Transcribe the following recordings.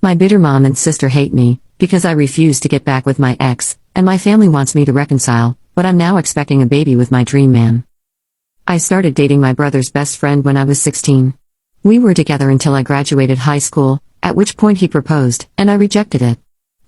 My bitter mom and sister hate me, because I refuse to get back with my ex, and my family wants me to reconcile, but I'm now expecting a baby with my dream man. I started dating my brother's best friend when I was 16. We were together until I graduated high school, at which point he proposed, and I rejected it.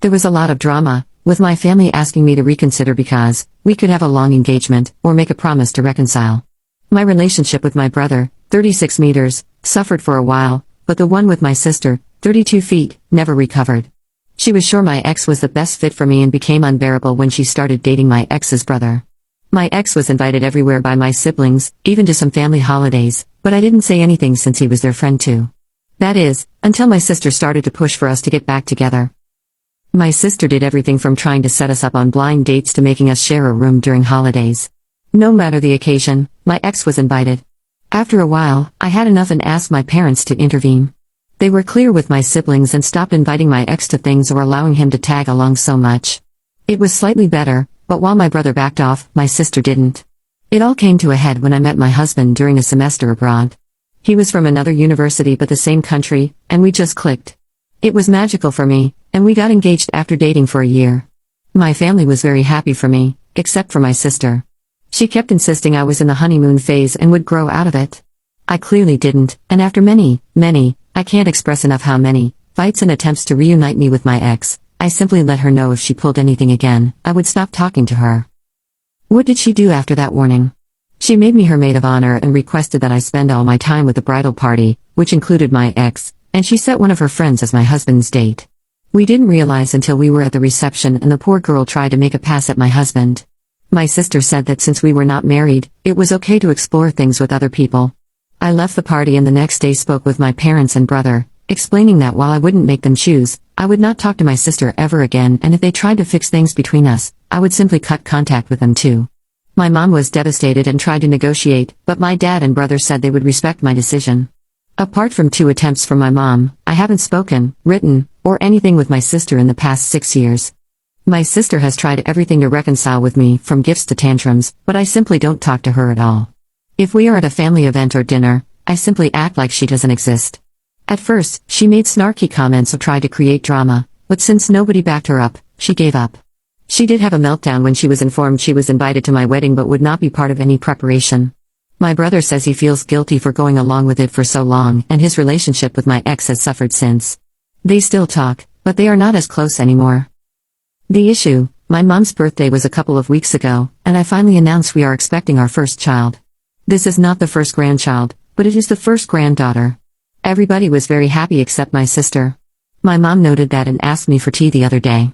There was a lot of drama, with my family asking me to reconsider because we could have a long engagement or make a promise to reconcile. My relationship with my brother, 36 meters, suffered for a while, but the one with my sister, 32 feet, never recovered. She was sure my ex was the best fit for me and became unbearable when she started dating my ex's brother. My ex was invited everywhere by my siblings, even to some family holidays, but I didn't say anything since he was their friend too. That is, until my sister started to push for us to get back together. My sister did everything from trying to set us up on blind dates to making us share a room during holidays. No matter the occasion, my ex was invited. After a while, I had enough and asked my parents to intervene. They were clear with my siblings and stopped inviting my ex to things or allowing him to tag along so much. It was slightly better, but while my brother backed off, my sister didn't. It all came to a head when I met my husband during a semester abroad. He was from another university but the same country, and we just clicked. It was magical for me, and we got engaged after dating for a year. My family was very happy for me, except for my sister. She kept insisting I was in the honeymoon phase and would grow out of it. I clearly didn't, and after many, I can't express enough how many, fights and attempts to reunite me with my ex, I simply let her know if she pulled anything again, I would stop talking to her. What did she do after that warning? She made me her maid of honor and requested that I spend all my time with the bridal party, which included my ex, and she set one of her friends as my husband's date. We didn't realize until we were at the reception and the poor girl tried to make a pass at my husband. My sister said that since we were not married, it was okay to explore things with other people. I left the party and the next day spoke with my parents and brother, explaining that while I wouldn't make them choose, I would not talk to my sister ever again, and if they tried to fix things between us, I would simply cut contact with them too. My mom was devastated and tried to negotiate, but my dad and brother said they would respect my decision. Apart from 2 attempts from my mom, I haven't spoken, written, or anything with my sister in the past 6 years. My sister has tried everything to reconcile with me, from gifts to tantrums, but I simply don't talk to her at all. If we are at a family event or dinner, I simply act like she doesn't exist. At first, she made snarky comments or tried to create drama, but since nobody backed her up, she gave up. She did have a meltdown when she was informed she was invited to my wedding but would not be part of any preparation. My brother says he feels guilty for going along with it for so long, and his relationship with my ex has suffered since. They still talk, but they are not as close anymore. The issue: my mom's birthday was a couple of weeks ago, and I finally announced we are expecting our first child. This is not the first grandchild, but it is the first granddaughter. Everybody was very happy except my sister. My mom noted that and asked me for tea the other day.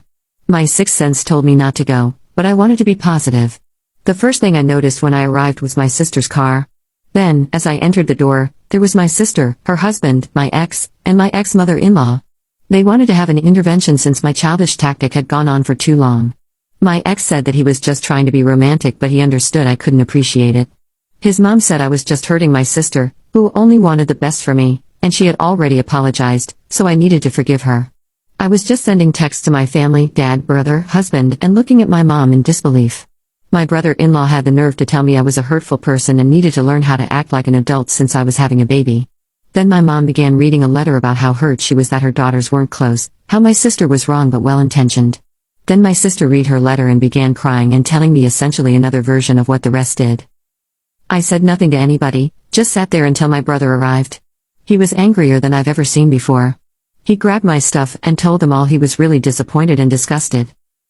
My sixth sense told me not to go, but I wanted to be positive. The first thing I noticed when I arrived was my sister's car. Then, as I entered the door, there was my sister, her husband, my ex, and my ex-mother-in-law. They wanted to have an intervention since my childish tactic had gone on for too long. My ex said that he was just trying to be romantic, but he understood I couldn't appreciate it. His mom said I was just hurting my sister, who only wanted the best for me, and she had already apologized, so I needed to forgive her. I was just sending texts to my family, dad, brother, husband, and looking at my mom in disbelief. My brother-in-law had the nerve to tell me I was a hurtful person and needed to learn how to act like an adult since I was having a baby. Then my mom began reading a letter about how hurt she was that her daughters weren't close, how my sister was wrong but well-intentioned. Then my sister read her letter and began crying and telling me essentially another version of what the rest did. I said nothing to anybody, just sat there until my brother arrived. He was angrier than I've ever seen before. He grabbed my stuff and told them all he was really disappointed and disgusted.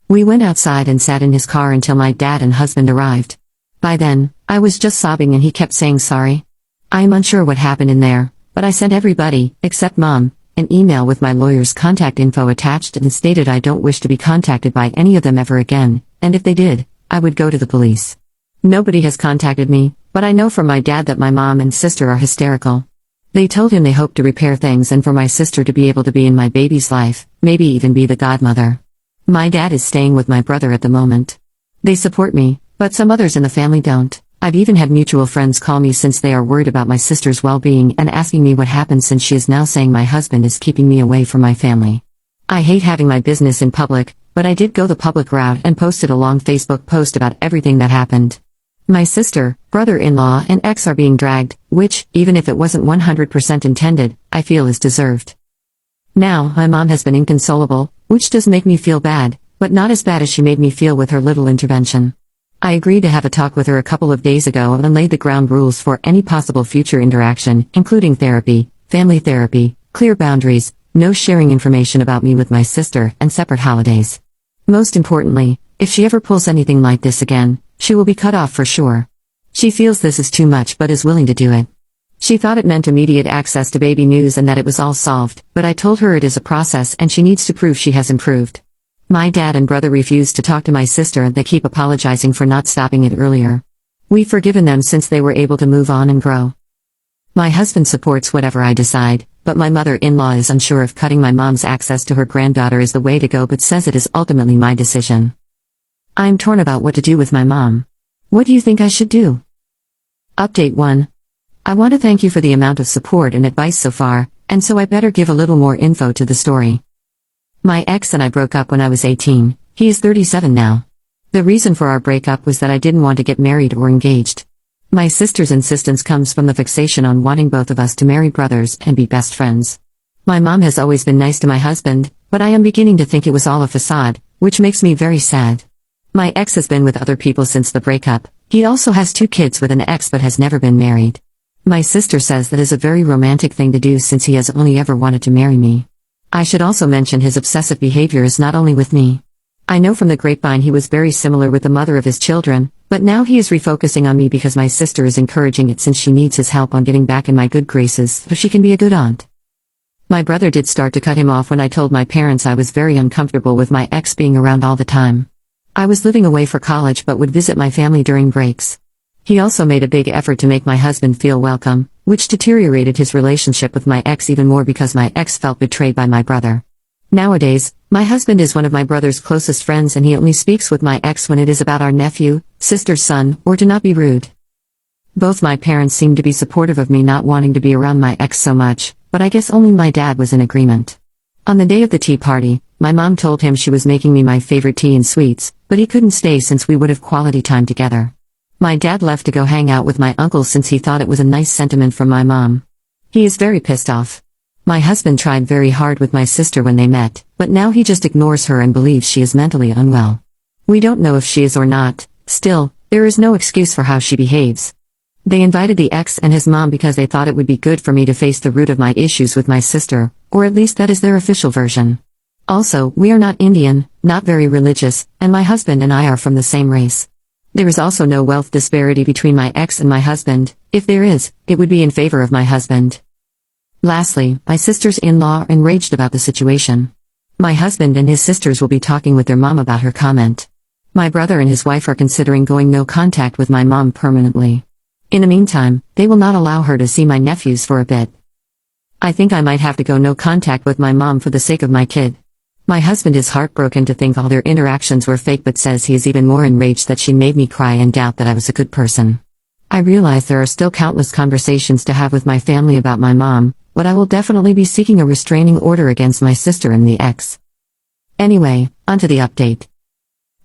We went outside and sat in his car until my dad and husband arrived. By then, I was just sobbing and he kept saying sorry. I am unsure what happened in there, but I sent everybody, except Mom, an email with my lawyer's contact info attached and stated I don't wish to be contacted by any of them ever again, and if they did, I would go to the police. Nobody has contacted me, but I know from my dad that my mom and sister are hysterical. They told him they hoped to repair things and for my sister to be able to be in my baby's life, maybe even be the godmother. My dad is staying with my brother at the moment. They support me, but some others in the family don't. I've even had mutual friends call me since they are worried about my sister's well-being and asking me what happened since she is now saying my husband is keeping me away from my family. I hate having my business in public, but I did go the public route and posted a long Facebook post about everything that happened. My sister, brother-in-law and ex are being dragged, which, even if it wasn't 100% intended, I feel is deserved. Now, my mom has been inconsolable, which does make me feel bad, but not as bad as she made me feel with her little intervention. I agreed to have a talk with her a couple of days ago and laid the ground rules for any possible future interaction, including therapy, family therapy, clear boundaries, no sharing information about me with my sister, and separate holidays. Most importantly, if she ever pulls anything like this again, she will be cut off for sure. She feels this is too much but is willing to do it. She thought it meant immediate access to baby news and that it was all solved, but I told her it is a process and she needs to prove she has improved. My dad and brother refuse to talk to my sister and they keep apologizing for not stopping it earlier. We've forgiven them since they were able to move on and grow. My husband supports whatever I decide, but my mother-in-law is unsure if cutting my mom's access to her granddaughter is the way to go but says it is ultimately my decision. I'm torn about what to do with my mom. What do you think I should do? Update 1. I want to thank you for the amount of support and advice so far, and so I better give a little more info to the story. My ex and I broke up when I was 18, he is 37 now. The reason for our breakup was that I didn't want to get married or engaged. My sister's insistence comes from the fixation on wanting both of us to marry brothers and be best friends. My mom has always been nice to my husband, but I am beginning to think it was all a facade, which makes me very sad. My ex has been with other people since the breakup. He also has 2 kids with an ex but has never been married. My sister says that is a very romantic thing to do since he has only ever wanted to marry me. I should also mention his obsessive behavior is not only with me. I know from the grapevine he was very similar with the mother of his children, but now he is refocusing on me because my sister is encouraging it since she needs his help on getting back in my good graces so she can be a good aunt. My brother did start to cut him off when I told my parents I was very uncomfortable with my ex being around all the time. I was living away for college but would visit my family during breaks. He also made a big effort to make my husband feel welcome, which deteriorated his relationship with my ex even more because my ex felt betrayed by my brother. Nowadays, my husband is one of my brother's closest friends and he only speaks with my ex when it is about our nephew, sister's son, or to not be rude. Both my parents seem to be supportive of me not wanting to be around my ex so much, but I guess only my dad was in agreement. On the day of the tea party, my mom told him she was making me my favorite tea and sweets, but he couldn't stay since we would have quality time together. My dad left to go hang out with my uncle since he thought it was a nice sentiment from my mom. He is very pissed off. My husband tried very hard with my sister when they met, but now he just ignores her and believes she is mentally unwell. We don't know if she is or not, still, there is no excuse for how she behaves. They invited the ex and his mom because they thought it would be good for me to face the root of my issues with my sister, or at least that is their official version. Also, we are not Indian, not very religious, and my husband and I are from the same race. There is also no wealth disparity between my ex and my husband. If there is, it would be in favor of my husband. Lastly, my sisters-in-law are enraged about the situation. My husband and his sisters will be talking with their mom about her comment. My brother and his wife are considering going no contact with my mom permanently. In the meantime, they will not allow her to see my nephews for a bit. I think I might have to go no contact with my mom for the sake of my kid. My husband is heartbroken to think all their interactions were fake but says he is even more enraged that she made me cry and doubt that I was a good person. I realize there are still countless conversations to have with my family about my mom, but I will definitely be seeking a restraining order against my sister and the ex. Anyway, onto the update.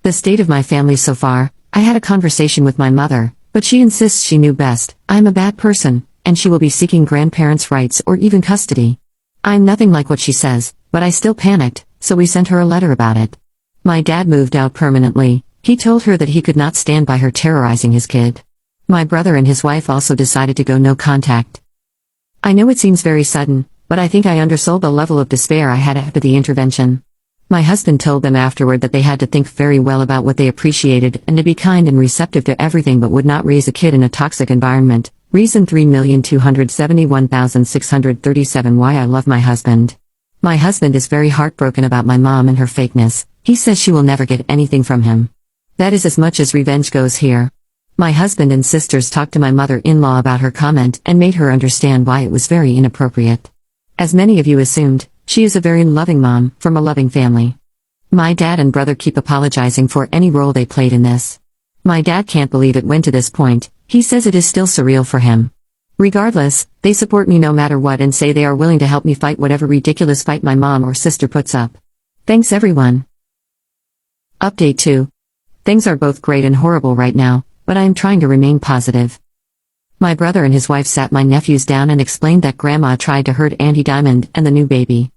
The state of my family so far. I had a conversation with my mother, but she insists she knew best. I am a bad person, and she will be seeking grandparents' rights or even custody. I'm nothing like what she says, but I still panicked, so we sent her a letter about it. My dad moved out permanently. He told her that he could not stand by her terrorizing his kid. My brother and his wife also decided to go no contact. I know it seems very sudden, but I think I undersold the level of despair I had after the intervention. My husband told them afterward that they had to think very well about what they appreciated and to be kind and receptive to everything but would not raise a kid in a toxic environment. Reason 3,271,637 Why I love my husband. My husband is very heartbroken about my mom and her fakeness. He says she will never get anything from him. That is as much as revenge goes here. My husband and sisters talked to my mother-in-law about her comment and made her understand why it was very inappropriate. As many of you assumed, she is a very loving mom, from a loving family. My dad and brother keep apologizing for any role they played in this. My dad can't believe it went to this point. He says it is still surreal for him. Regardless, they support me no matter what and say they are willing to help me fight whatever ridiculous fight my mom or sister puts up. Thanks everyone. Update 2. Things are both great and horrible right now, but I am trying to remain positive. My brother and his wife sat my nephews down and explained that Grandma tried to hurt Auntie Diamond and the new baby.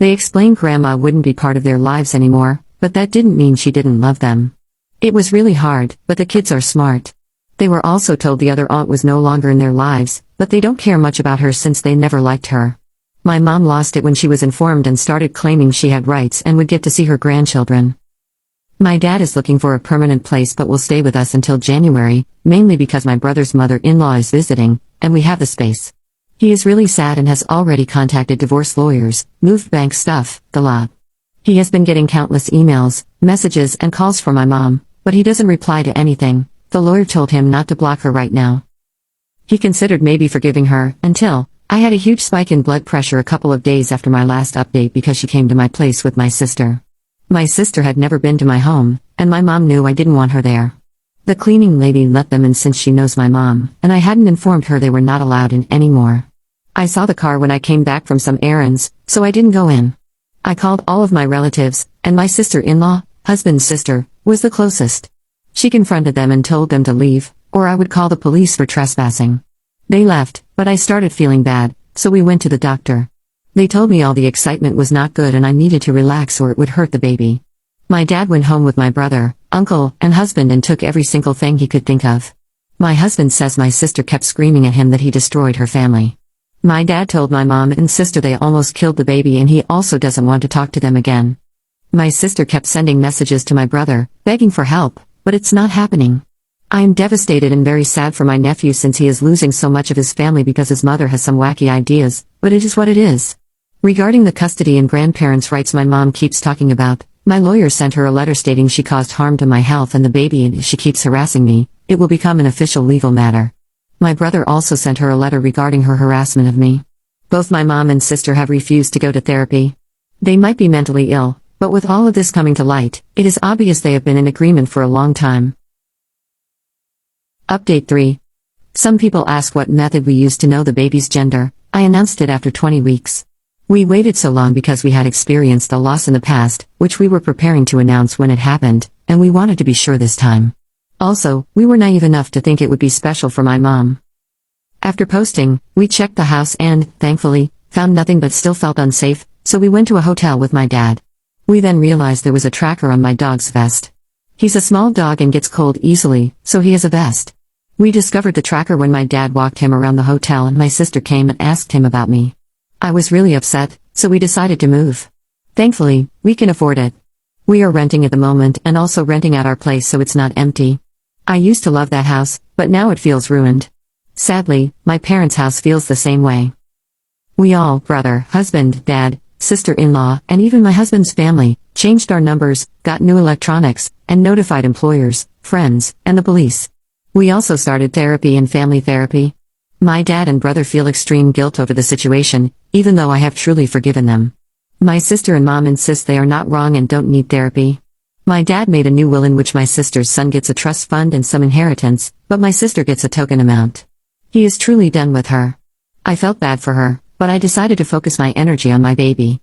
They explained grandma wouldn't be part of their lives anymore, but that didn't mean she didn't love them. It was really hard, but the kids are smart. They were also told the other aunt was no longer in their lives, but they don't care much about her since they never liked her. My mom lost it when she was informed and started claiming she had rights and would get to see her grandchildren. My dad is looking for a permanent place but will stay with us until January, mainly because my brother's mother-in-law is visiting, and we have the space. He is really sad and has already contacted divorce lawyers, moved bank stuff, the lot. He has been getting countless emails, messages and calls from my mom, but he doesn't reply to anything. The lawyer told him not to block her right now. He considered maybe forgiving her, until I had a huge spike in blood pressure a couple of days after my last update because she came to my place with my sister. My sister had never been to my home, and my mom knew I didn't want her there. The cleaning lady let them in since she knows my mom, and I hadn't informed her they were not allowed in anymore. I saw the car when I came back from some errands, so I didn't go in. I called all of my relatives, and my sister-in-law, husband's sister, was the closest. She confronted them and told them to leave, or I would call the police for trespassing. They left, but I started feeling bad, so we went to the doctor. They told me all the excitement was not good and I needed to relax or it would hurt the baby. My dad went home with my brother, uncle, and husband and took every single thing he could think of. My husband says my sister kept screaming at him that he destroyed her family. My dad told my mom and sister they almost killed the baby and he also doesn't want to talk to them again. My sister kept sending messages to my brother, begging for help, but it's not happening. I am devastated and very sad for my nephew since he is losing so much of his family because his mother has some wacky ideas, but it is what it is. Regarding the custody and grandparents' rights my mom keeps talking about, my lawyer sent her a letter stating she caused harm to my health and the baby and if she keeps harassing me, it will become an official legal matter. My brother also sent her a letter regarding her harassment of me. Both my mom and sister have refused to go to therapy. They might be mentally ill, but with all of this coming to light, it is obvious they have been in agreement for a long time. Update 3. Some people ask what method we used to know the baby's gender. I announced it after 20 weeks. We waited so long because we had experienced a loss in the past, which we were preparing to announce when it happened, and we wanted to be sure this time. Also, we were naive enough to think it would be special for my mom. After posting, we checked the house and, thankfully, found nothing but still felt unsafe, so we went to a hotel with my dad. We then realized there was a tracker on my dog's vest. He's a small dog and gets cold easily, so he has a vest. We discovered the tracker when my dad walked him around the hotel and my sister came and asked him about me. I was really upset, so we decided to move. Thankfully, we can afford it. We are renting at the moment and also renting out our place so it's not empty. I used to love that house, but now it feels ruined. Sadly, my parents' house feels the same way. We all, brother, husband, dad, sister-in-law, and even my husband's family, changed our numbers, got new electronics, and notified employers, friends, and the police. We also started therapy and family therapy. My dad and brother feel extreme guilt over the situation, even though I have truly forgiven them. My sister and mom insist they are not wrong and don't need therapy. My dad made a new will in which my sister's son gets a trust fund and some inheritance, but my sister gets a token amount. He is truly done with her. I felt bad for her, but I decided to focus my energy on my baby.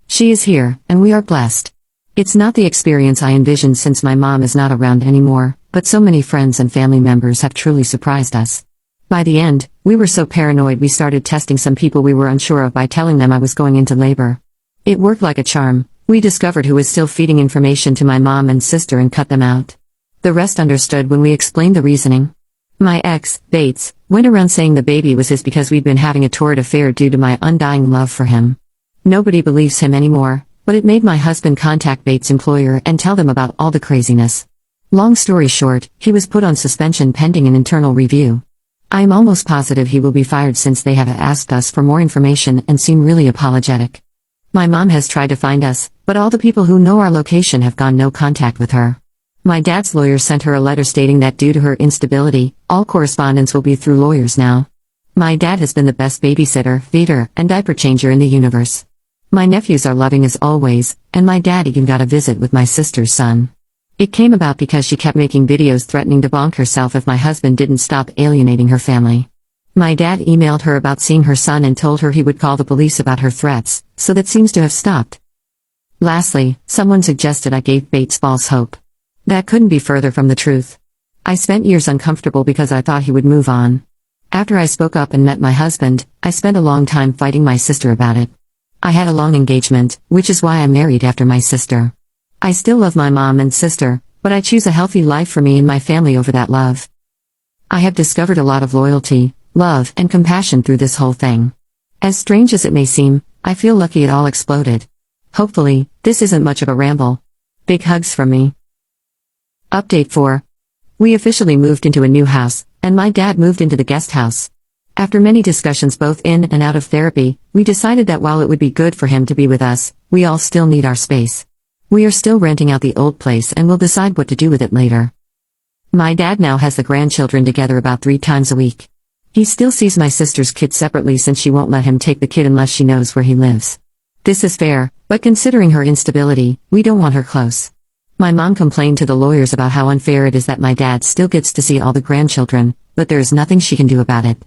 She is here, and we are blessed. It's not the experience I envisioned since my mom is not around anymore, but so many friends and family members have truly surprised us. By the end, we were so paranoid we started testing some people we were unsure of by telling them I was going into labor. It worked like a charm. We discovered who was still feeding information to my mom and sister and cut them out. The rest understood when we explained the reasoning. My ex, Bates, went around saying the baby was his because we'd been having a torrid affair due to my undying love for him. Nobody believes him anymore, but it made my husband contact Bates' employer and tell them about all the craziness. Long story short, he was put on suspension pending an internal review. I am almost positive he will be fired since they have asked us for more information and seem really apologetic. My mom has tried to find us, but all the people who know our location have gone no contact with her. My dad's lawyer sent her a letter stating that due to her instability, all correspondence will be through lawyers now. My dad has been the best babysitter, feeder, and diaper changer in the universe. My nephews are loving as always, and my dad even got a visit with my sister's son. It came about because she kept making videos threatening to bonk herself if my husband didn't stop alienating her family. My dad emailed her about seeing her son and told her he would call the police about her threats, so that seems to have stopped. Lastly, someone suggested I gave Bates false hope. That couldn't be further from the truth. I spent years uncomfortable because I thought he would move on. After I spoke up and met my husband, I spent a long time fighting my sister about it. I had a long engagement, which is why I married after my sister. I still love my mom and sister, but I choose a healthy life for me and my family over that love. I have discovered a lot of loyalty, love, and compassion through this whole thing. As strange as it may seem, I feel lucky it all exploded. Hopefully, this isn't much of a ramble. Big hugs from me. Update 4. We officially moved into a new house, and my dad moved into the guest house. After many discussions both in and out of therapy, we decided that while it would be good for him to be with us, we all still need our space. We are still renting out the old place and will decide what to do with it later. My dad now has the grandchildren together about 3 times a week. He still sees my sister's kid separately since she won't let him take the kid unless she knows where he lives. This is fair, but considering her instability, we don't want her close. My mom complained to the lawyers about how unfair it is that my dad still gets to see all the grandchildren, but there is nothing she can do about it.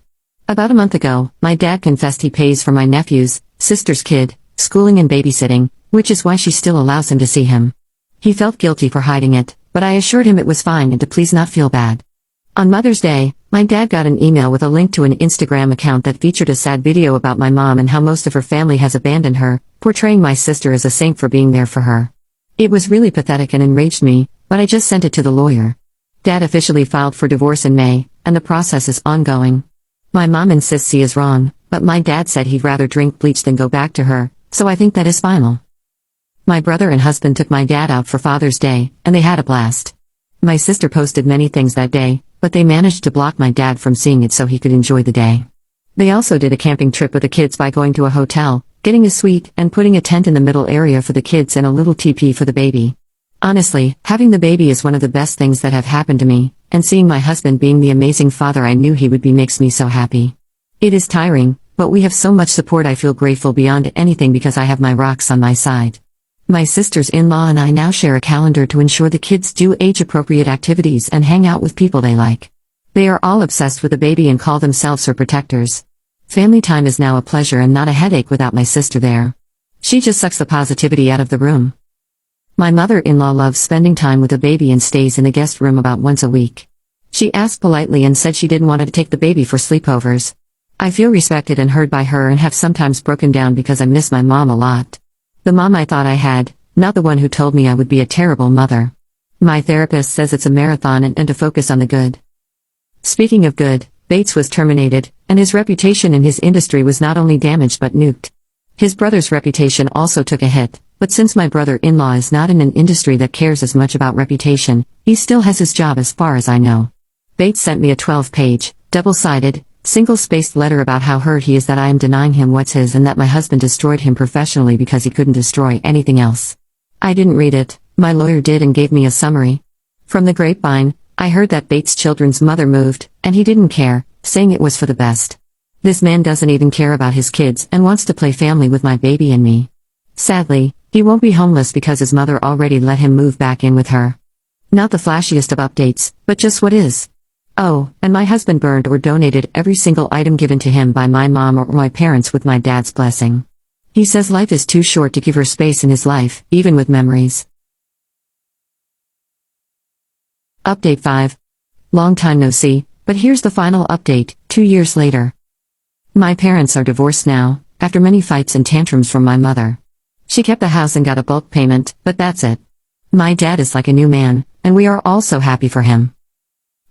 About a month ago, my dad confessed he pays for my nephew's, sister's kid, schooling and babysitting, which is why she still allows him to see him. He felt guilty for hiding it, but I assured him it was fine and to please not feel bad. On Mother's Day, my dad got an email with a link to an Instagram account that featured a sad video about my mom and how most of her family has abandoned her, portraying my sister as a saint for being there for her. It was really pathetic and enraged me, but I just sent it to the lawyer. Dad officially filed for divorce in May, and the process is ongoing. My mom insists he is wrong, but my dad said he'd rather drink bleach than go back to her, so I think that is final. My brother and husband took my dad out for Father's Day, and they had a blast. My sister posted many things that day, but they managed to block my dad from seeing it so he could enjoy the day. They also did a camping trip with the kids by going to a hotel, getting a suite, and putting a tent in the middle area for the kids and a little teepee for the baby. Honestly, having the baby is one of the best things that have happened to me, and seeing my husband being the amazing father I knew he would be makes me so happy. It is tiring, but we have so much support. I feel grateful beyond anything because I have my rocks on my side. My sister's in-law and I now share a calendar to ensure the kids do age-appropriate activities and hang out with people they like. They are all obsessed with the baby and call themselves her protectors. Family time is now a pleasure and not a headache without my sister there. She just sucks the positivity out of the room. My mother-in-law loves spending time with the baby and stays in the guest room about once a week. She asked politely and said she didn't want to take the baby for sleepovers. I feel respected and heard by her and have sometimes broken down because I miss my mom a lot. The mom I thought I had, not the one who told me I would be a terrible mother. My therapist says it's a marathon and to focus on the good. Speaking of good, Bates was terminated, and his reputation in his industry was not only damaged but nuked. His brother's reputation also took a hit, but since my brother-in-law is not in an industry that cares as much about reputation, he still has his job as far as I know. Bates sent me a 12-page, double-sided, single-spaced letter about how hurt he is that I am denying him what's his and that my husband destroyed him professionally because he couldn't destroy anything else. I didn't read it, my lawyer did and gave me a summary. From the grapevine, I heard that Bates' children's mother moved, and he didn't care, saying it was for the best. This man doesn't even care about his kids and wants to play family with my baby and me. Sadly, he won't be homeless because his mother already let him move back in with her. Not the flashiest of updates, but just what is. Oh, and my husband burned or donated every single item given to him by my mom or my parents with my dad's blessing. He says life is too short to give her space in his life, even with memories. Update 5. Long time no see, but here's the final update, 2 years later. My parents are divorced now, after many fights and tantrums from my mother. She kept the house and got a bulk payment, but that's it. My dad is like a new man, and we are all so happy for him.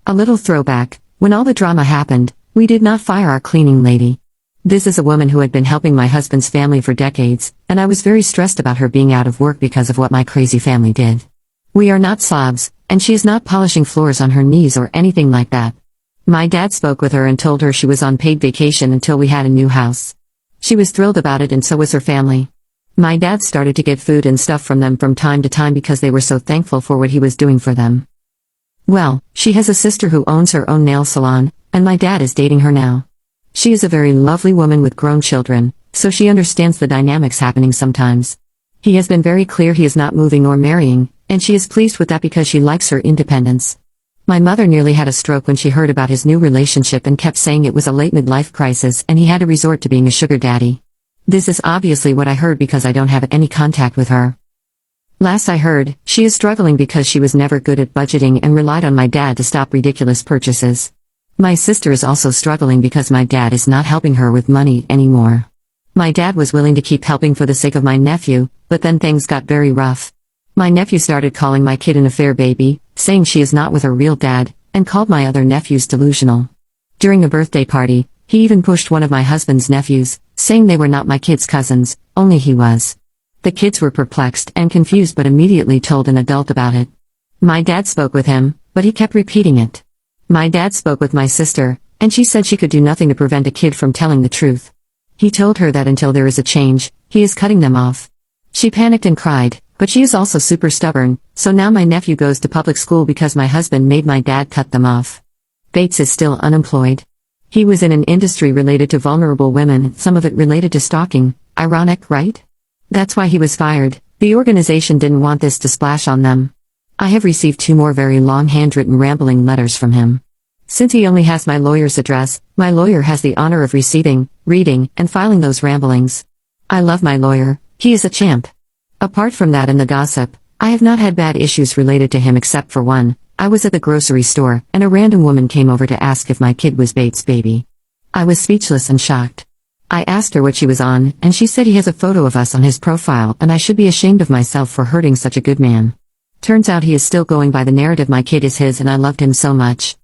A little throwback, when all the drama happened, we did not fire our cleaning lady. This is a woman who had been helping my husband's family for decades, and I was very stressed about her being out of work because of what my crazy family did. We are not slobs, and she is not polishing floors on her knees or anything like that. My dad spoke with her and told her she was on paid vacation until we had a new house. She was thrilled about it and so was her family. My dad started to get food and stuff from them from time to time because they were so thankful for what he was doing for them. Well, she has a sister who owns her own nail salon, and my dad is dating her now. She is a very lovely woman with grown children, so she understands the dynamics happening sometimes. He has been very clear he is not moving or marrying, and she is pleased with that because she likes her independence. My mother nearly had a stroke when she heard about his new relationship and kept saying it was a late midlife crisis and he had to resort to being a sugar daddy. This is obviously what I heard because I don't have any contact with her. Last I heard, she is struggling because she was never good at budgeting and relied on my dad to stop ridiculous purchases. My sister is also struggling because my dad is not helping her with money anymore. My dad was willing to keep helping for the sake of my nephew, but then things got very rough. My nephew started calling my kid an affair baby, saying she is not with her real dad, and called my other nephews delusional. During a birthday party, he even pushed one of my husband's nephews, saying they were not my kid's cousins, only he was. The kids were perplexed and confused but immediately told an adult about it. My dad spoke with him, but he kept repeating it. My dad spoke with my sister, and she said she could do nothing to prevent a kid from telling the truth. He told her that until there is a change, he is cutting them off. She panicked and cried, but she is also super stubborn, so now my nephew goes to public school because my husband made my dad cut them off. Bates is still unemployed. He was in an industry related to vulnerable women, some of it related to stalking. Ironic, right? That's why he was fired. The organization didn't want this to splash on them. I have received 2 more very long handwritten rambling letters from him. Since he only has my lawyer's address, my lawyer has the honor of receiving, reading, and filing those ramblings. I love my lawyer, he is a champ. Apart from that and the gossip, I have not had bad issues related to him except for one. I was at the grocery store, and a random woman came over to ask if my kid was Bates' baby. I was speechless and shocked. I asked her what she was on, and she said he has a photo of us on his profile and I should be ashamed of myself for hurting such a good man. Turns out he is still going by the narrative my kid is his and I loved him so much.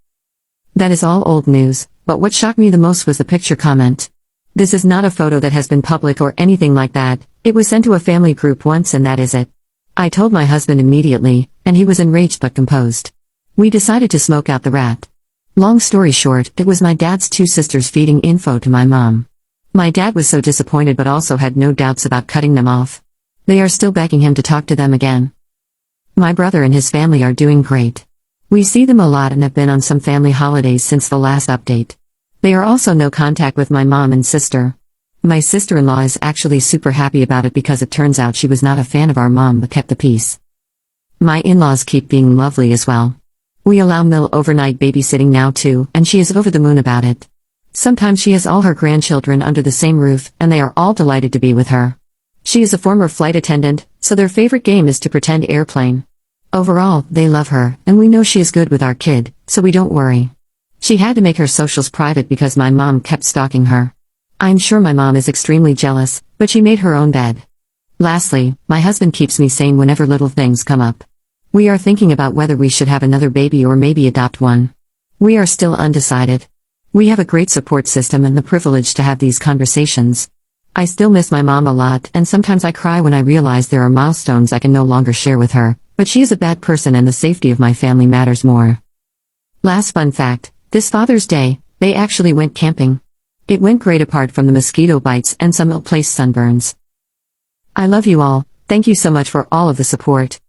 That is all old news, but what shocked me the most was the picture comment. This is not a photo that has been public or anything like that, it was sent to a family group once and that is it. I told my husband immediately, and he was enraged but composed. We decided to smoke out the rat. Long story short, it was my dad's 2 sisters feeding info to my mom. My dad was so disappointed but also had no doubts about cutting them off. They are still begging him to talk to them again. My brother and his family are doing great. We see them a lot and have been on some family holidays since the last update. They are also no contact with my mom and sister. My sister-in-law is actually super happy about it because it turns out she was not a fan of our mom but kept the peace. My in-laws keep being lovely as well. We allow Mill overnight babysitting now too, and she is over the moon about it. Sometimes she has all her grandchildren under the same roof, and they are all delighted to be with her. She is a former flight attendant, so their favorite game is to pretend airplane. Overall, they love her, and we know she is good with our kid, so we don't worry. She had to make her socials private because my mom kept stalking her. I'm sure my mom is extremely jealous, but she made her own bed. Lastly, my husband keeps me sane whenever little things come up. We are thinking about whether we should have another baby or maybe adopt one. We are still undecided. We have a great support system and the privilege to have these conversations. I still miss my mom a lot and sometimes I cry when I realize there are milestones I can no longer share with her, but she is a bad person and the safety of my family matters more. Last fun fact, this Father's Day, they actually went camping. It went great apart from the mosquito bites and some ill-placed sunburns. I love you all, thank you so much for all of the support.